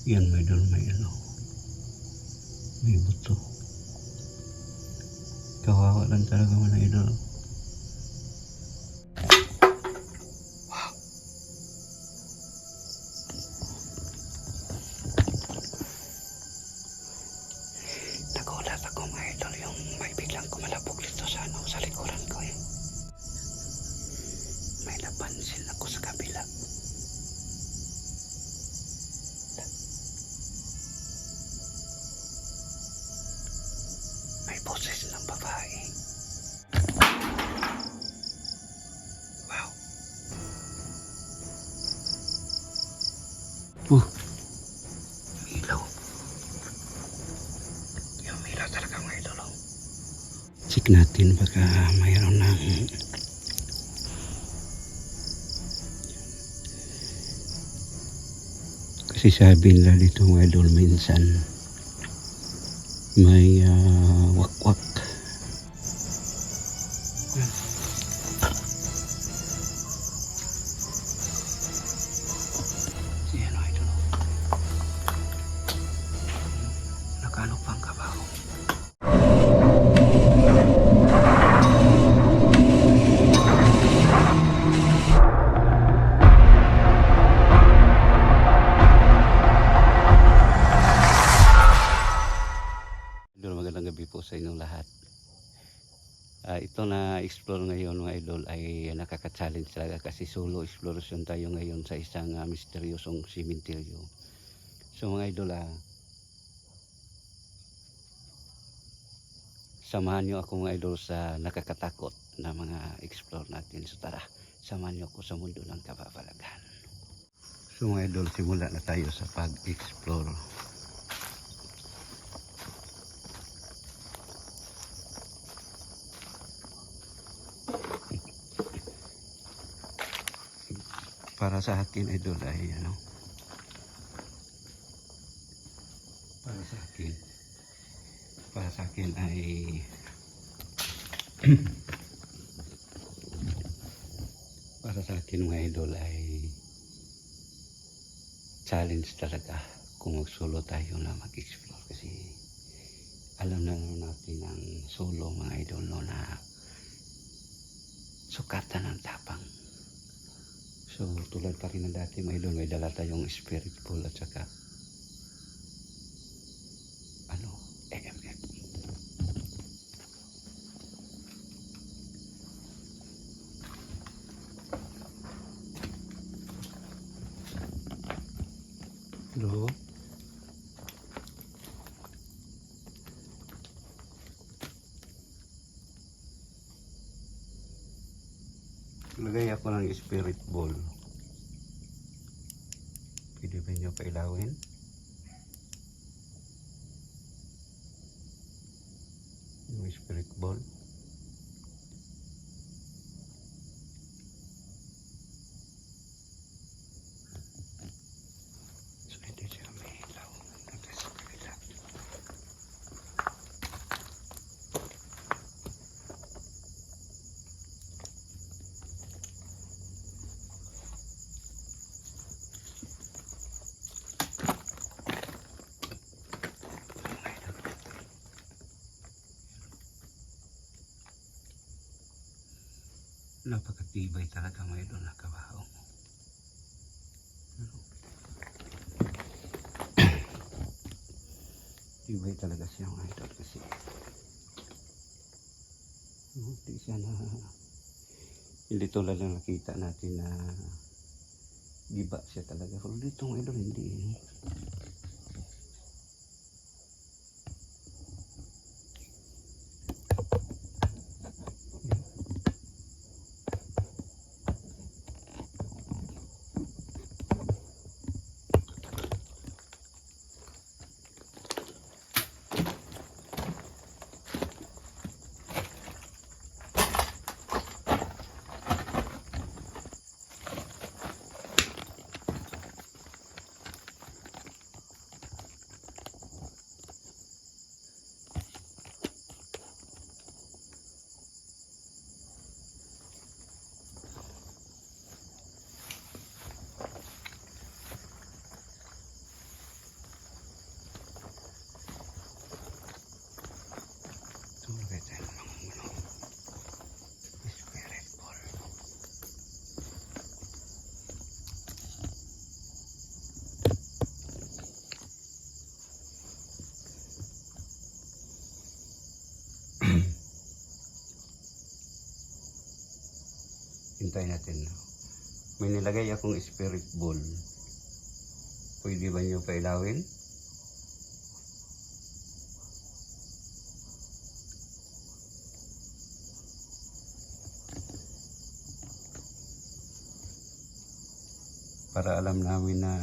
Yan may idol, may ano, may buto. Kawawa lang talaga mga idol. Nagulat ako mga idol, yung may biglang kumalabog dito sa ano, sa likuran ko eh. May napansin ako sa kabila. May boses ng babae. Wow. Ilaw. Yung ilaw talaga mga idol. Check natin baka mayroon ng kasi sabi nila dito mga idol minsan may wakwak. Yan mga idol. Nakano pang kabaho. Magandang gabi po sa inyong lahat. Ito na explore ngayon mga idol ay nakaka-challenge talaga kasi solo exploration tayo ngayon sa isang misteryosong simenteryo. So mga idol, samahan nyo ako mga idol sa nakakatakot na mga explore natin. So tara, samahan nyo ako sa mundo ng kababalaghan. So mga idol, simula na tayo sa pag-explore. Para sa akin idol ay ano, para sa akin ay para sa akin mga idol ay challenge talaga kung mag-solo tayo na mag-explore kasi alam na natin ang solo mga idol no, na sukatan ng tapang. So tulad pa rin ng dati mga idol, may dala tayong spirit ball at saka ano, EMF. Hello? Lagay ako ng spirit ball. Pwede ba nyo pailawin? Yung spirit ball. So hindi siya may ilaw. Ito sa kabila. Napakatibay talaga mga idol na kabaho. Tibay talaga siya mga idol kasi hindi siya na hindi tulad na nakita natin na giba siya talaga. Pero dito mga idol hindi. Hintayin natin. May nilagay akong spirit ball. Pwede ba nyo pailawin? Para alam namin na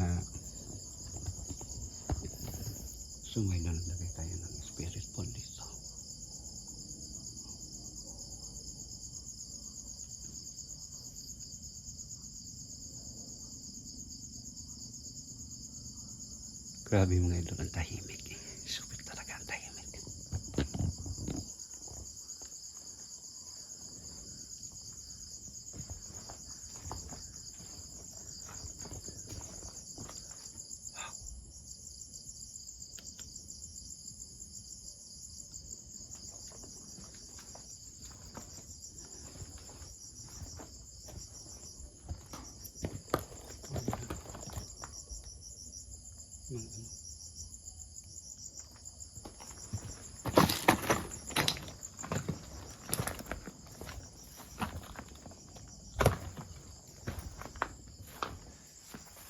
sumay na naglagay tayo ng spirit ball dito. Grabe mga idol, ang tahimik eh. Super talaga ang tahimik.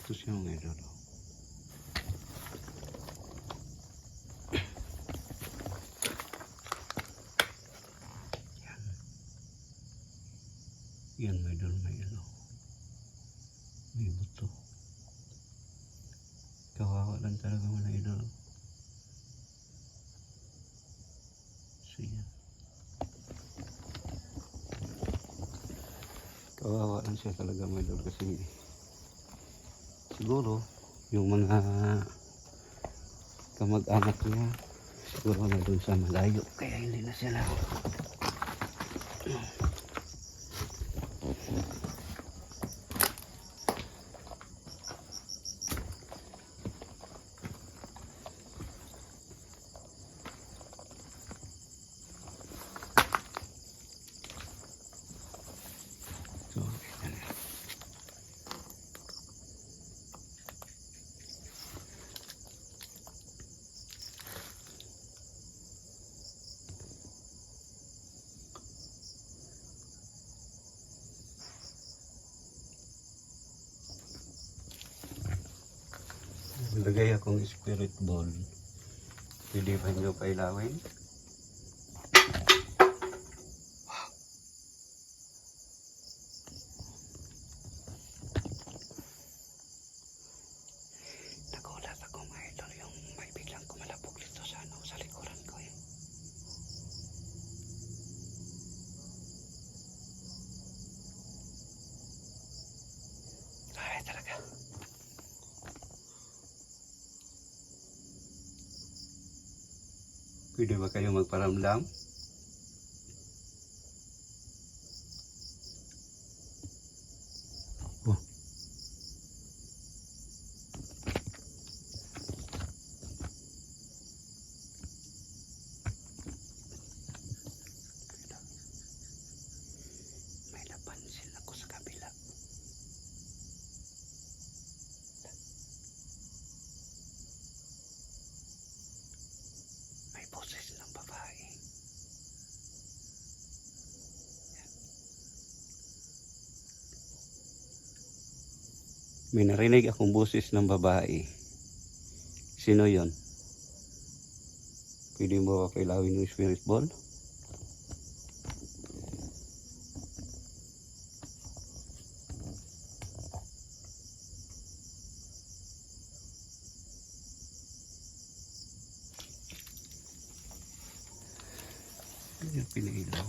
Ito siya mga idol. Yan mga idol, may ano. May buto. Kawawa lang talaga mga idol. So yan. Kawawa lang siya talaga mga idol kasi siguro yung mga kamag-anak niya siguro na doon sa malayo kaya hindi na sila so lagay akong spirit ball. Pwede ba nyo pailawin? Nagulat ako mga idol yung may biglang kumalabog dito sa ano, sa likuran ko eh. Ay talaga. Pwede ba kayo magparamdam? Oh. May napansin ako sa kabila. May boses ng babae. May narinig akong boses ng babae. Sino yon? Pwede mo ba pailawin yung spirit ball? Yung pinailaw.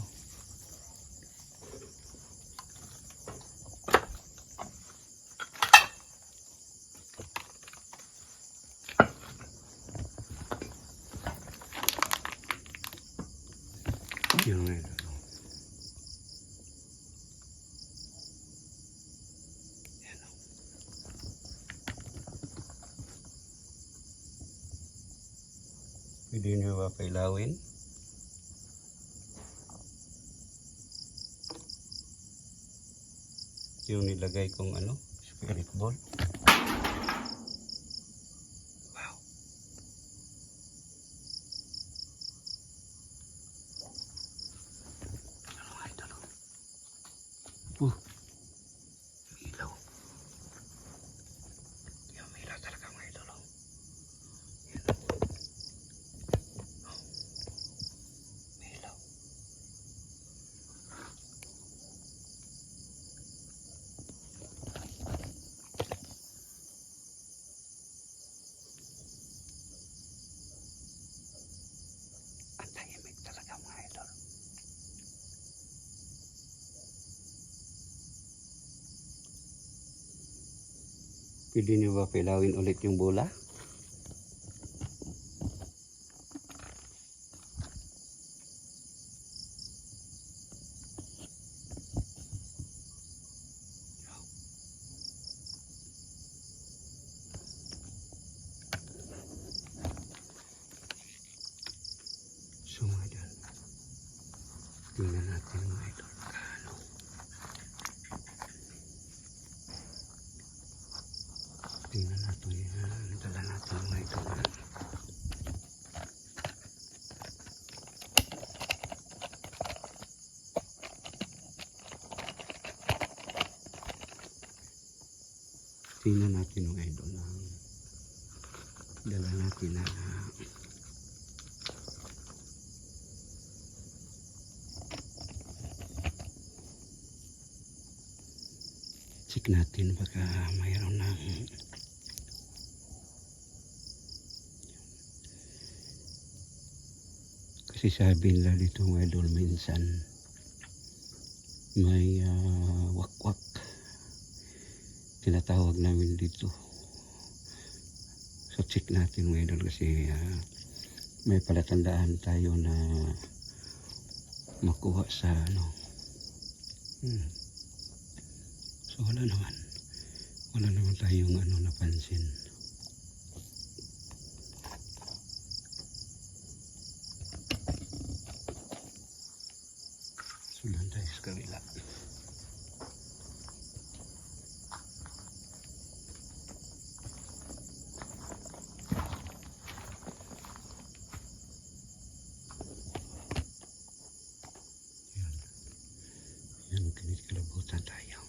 Yung ano. Yan o. Pwede nyo ba pailawin? Yung nilagay kong ano, spirit ball. Wow. Ano nga ito? Pwede nyo ba pilawin ulit yung bola? So mga idol, tingnan natin mga idol magkano. Tingnan natin yan, dala natin mga idol. Tingnan natin mga idol na dala natin na check natin baka mayroon ng kasi sabi nila dito mga idol minsan may wakwak tinatawag namin dito. So check natin mga idol kasi may palatandaan tayo na makuha sa ano. So wala naman tayong napansin. So doon tayo sa kabila. Yan, kinikilabutan tayo.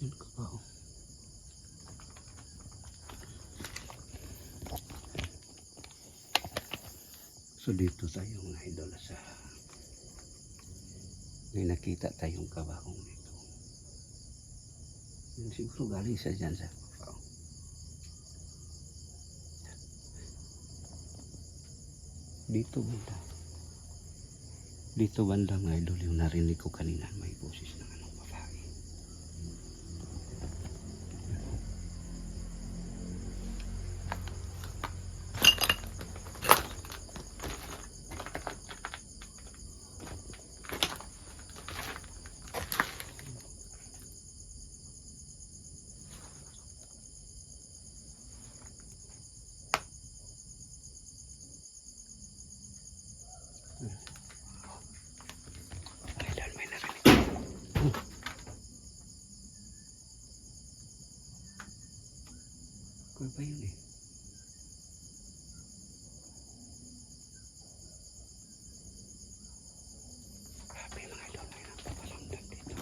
Yun ka pa oh. So dito tayo mga idol sa may nakita tayong kabahong dito. Yun siguro galing sa dyan sa kabahong. Dito banda mga idol yung narinig ko kanina may boses ng babae. Ano ba yun eh? Grabe mga idol, may nagpapalamdag dito.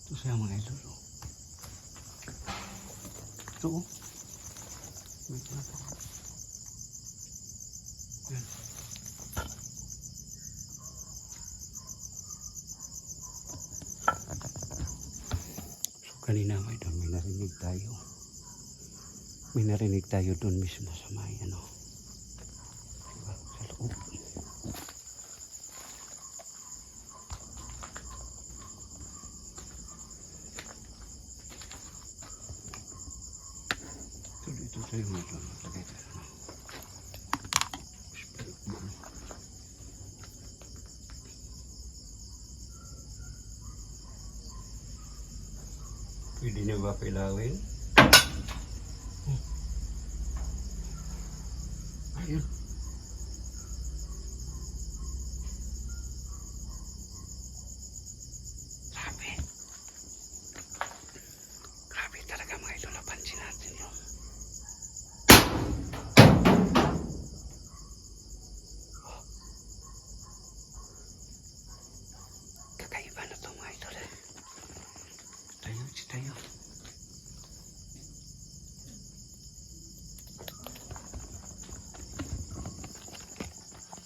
Ito siya mga idol. Ito oh. Wait na po. Yan. So kanina mga idol may narinig tayo. May narinig tayo doon mismo sa may diba? Sa loob. Ito yung mga idol. Lagay tayo. Pwede niyo ba pilawin? Ayun. Grabe. Grabe talaga mga idol. Napansin natin yun. Kakaiba na to mga idol. Tayo.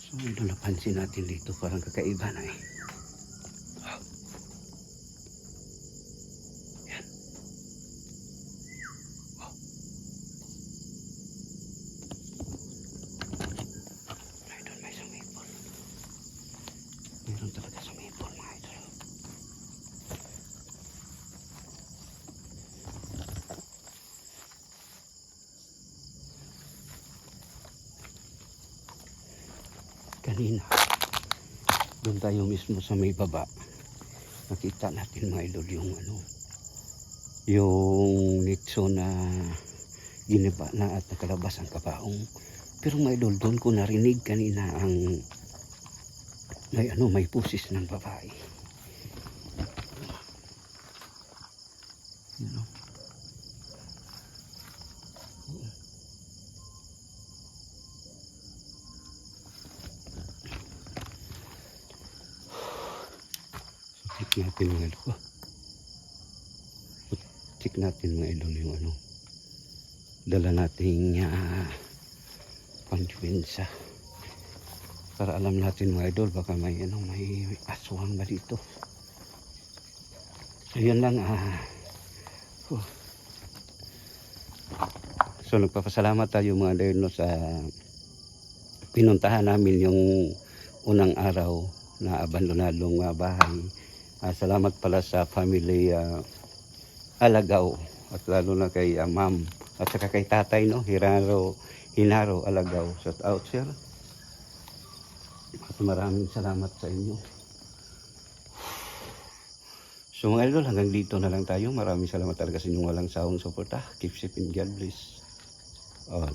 So ito napansin natin dito, parang kakaiba na eh. Wow. Yan. Wow. Ay, doon may sumipol. Meron talaga sumipol mga idol. Kanina doon tayo mismo sa may baba, nakita natin mga idol yung yung nitso na giniba na at nakalabas ang kabaong. Pero mga idol, doon ko narinig kanina ang may pusis ng babae. Check natin mga idol. Check natin mga idol yung dala nating pangdepensa para alam natin mga idol, baka may may aswang ba dito. So yun lang. So nagpapasalamat tayo mga idol sa pinuntahan namin yung unang araw na abandonadong bahay. Salamat pala sa family Alagaw, at lalo na kay ma'am at saka kay tatay Hinaro Alagaw. Shout out sir. At maraming salamat sa inyo. So mga idol, hanggang dito na lang tayo. Maraming salamat talaga sa inyong walang sawang suporta. Keep safe and God bless all.